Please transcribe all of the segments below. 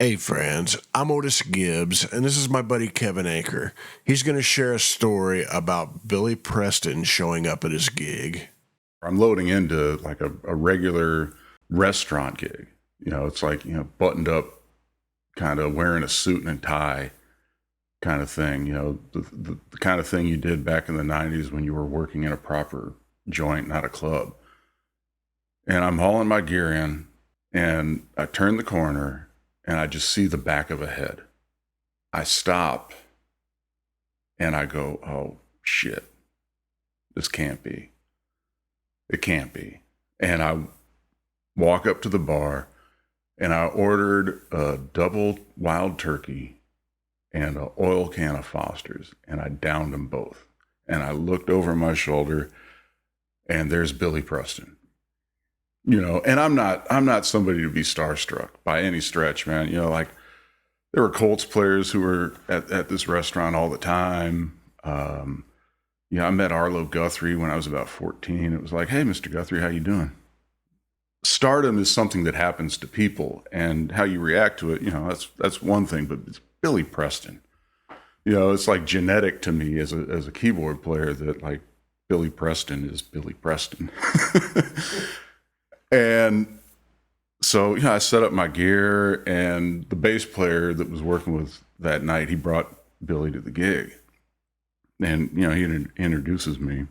Hey friends, I'm Otis Gibbs, and this is my buddy Kevin Anker. He's going to share a story about Billy Preston showing up at his gig. I'm loading into like a regular restaurant gig. It's like, buttoned up, kind of wearing a suit and tie kind of thing, the kind of thing you did back in the 90s when you were working in a proper joint, not a club. And I'm hauling my gear in, and I turn the corner, and I just see the back of a head. I stop, and I go, oh, shit. This can't be. It can't be. And I walk up to the bar, and I ordered a double wild turkey and an oil can of Foster's, and I downed them both. And I looked over my shoulder, and there's Billy Preston. And I'm not somebody to be starstruck by any stretch, man. Like there were Colts players who were at this restaurant all the time. I met Arlo Guthrie when I was about 14. It was like, hey, Mr. Guthrie, how you doing? Stardom is something that happens to people, and how you react to it, that's one thing, but it's Billy Preston. It's like genetic to me as a keyboard player that like Billy Preston is Billy Preston. And so, I set up my gear, and the bass player that was working with that night, he brought Billy to the gig. And, he introduces me.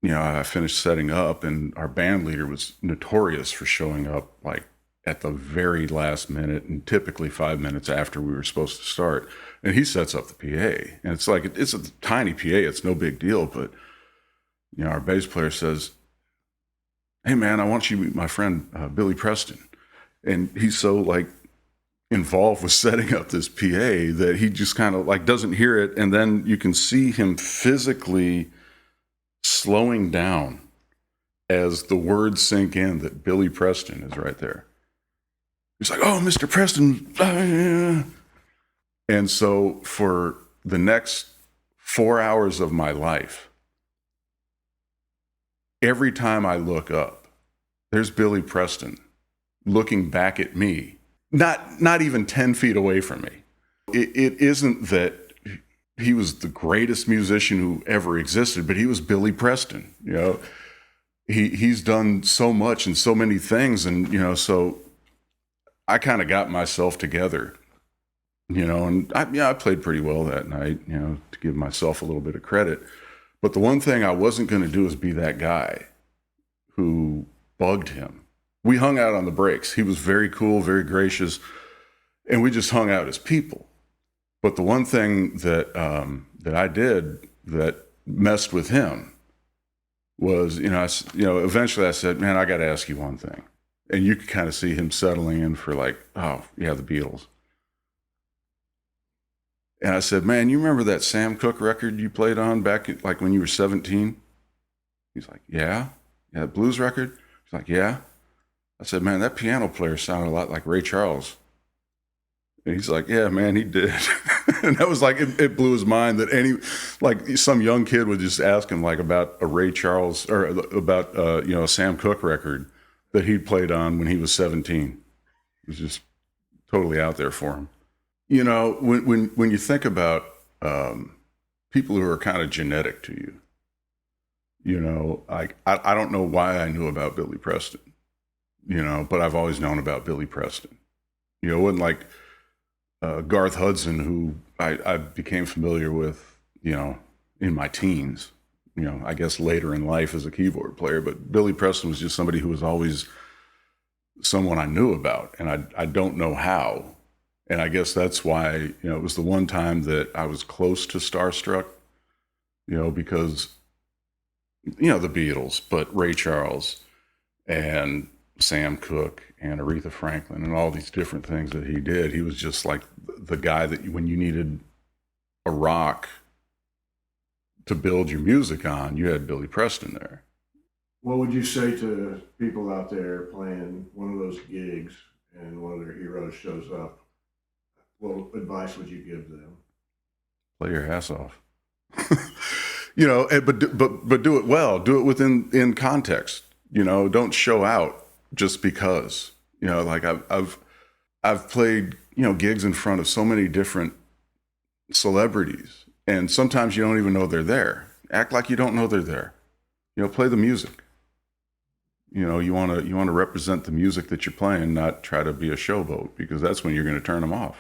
I finished setting up, and our band leader was notorious for showing up like at the very last minute, and typically 5 minutes after we were supposed to start. And he sets up the PA, and it's like, it's a tiny PA. It's no big deal. But, our bass player says, hey man, I want you to meet my friend, Billy Preston. And he's so like involved with setting up this PA that he just kind of like doesn't hear it. And then you can see him physically slowing down as the words sink in that Billy Preston is right there. He's like, oh, Mr. Preston. And so for the next 4 hours of my life, every time I look up, there's Billy Preston looking back at me, not even 10 feet away from me. It isn't that he was the greatest musician who ever existed, but he was Billy Preston. He's done so much and so many things, and so I kind of got myself together, and I played pretty well that night, to give myself a little bit of credit. But the one thing I wasn't going to do is be that guy who bugged him. We hung out on the breaks. He was very cool, very gracious, and we just hung out as people. But the one thing that that I did that messed with him was, eventually I said, man, I got to ask you one thing. And you could kind of see him settling in for like, oh, yeah, the Beatles. And I said, man, you remember that Sam Cooke record you played on back like when you were 17? He's like, yeah. Yeah, that blues record? He's like, yeah. I said, man, that piano player sounded a lot like Ray Charles. And he's like, yeah, man, he did. And that was like, it blew his mind that some young kid would just ask him like about a Ray Charles or about, a Sam Cooke record that he'd played on when he was 17. It was just totally out there for him. When you think about people who are kind of genetic to you, I don't know why I knew about Billy Preston, but I've always known about Billy Preston. It wasn't like Garth Hudson, who I became familiar with, in my teens, I guess later in life as a keyboard player. But Billy Preston was just somebody who was always someone I knew about, and I don't know how. And I guess that's why, it was the one time that I was close to starstruck, because, the Beatles, but Ray Charles and Sam Cooke and Aretha Franklin and all these different things that he did. He was just like the guy that when you needed a rock to build your music on, you had Billy Preston there. What would you say to people out there playing one of those gigs and one of their heroes shows up? What advice would you give them? Play your ass off. But do it well. Do it in context. Don't show out just because. Like I've I've played, you know, gigs in front of so many different celebrities, and sometimes you don't even know they're there. Act like you don't know they're there. You know, play the music. You know, you want to represent the music that you're playing, not try to be a showboat, because that's when you're going to turn them off.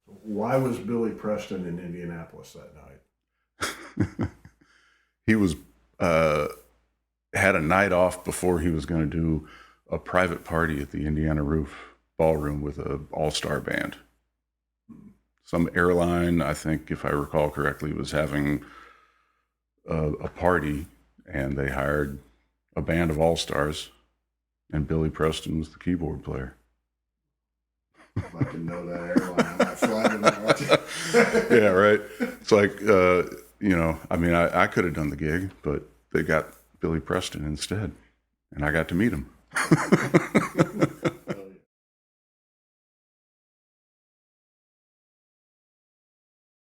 Why was Billy Preston in Indianapolis that night? He was had a night off before he was going to do a private party at the Indiana Roof Ballroom with an all-star band. Some airline, I think, if I recall correctly, was having a party, and they hired a band of all-stars, and Billy Preston was the keyboard player. If I can know that airline, I might fly to that. Yeah, right. It's like, you know, I mean, I could have done the gig, but they got Billy Preston instead, and I got to meet him.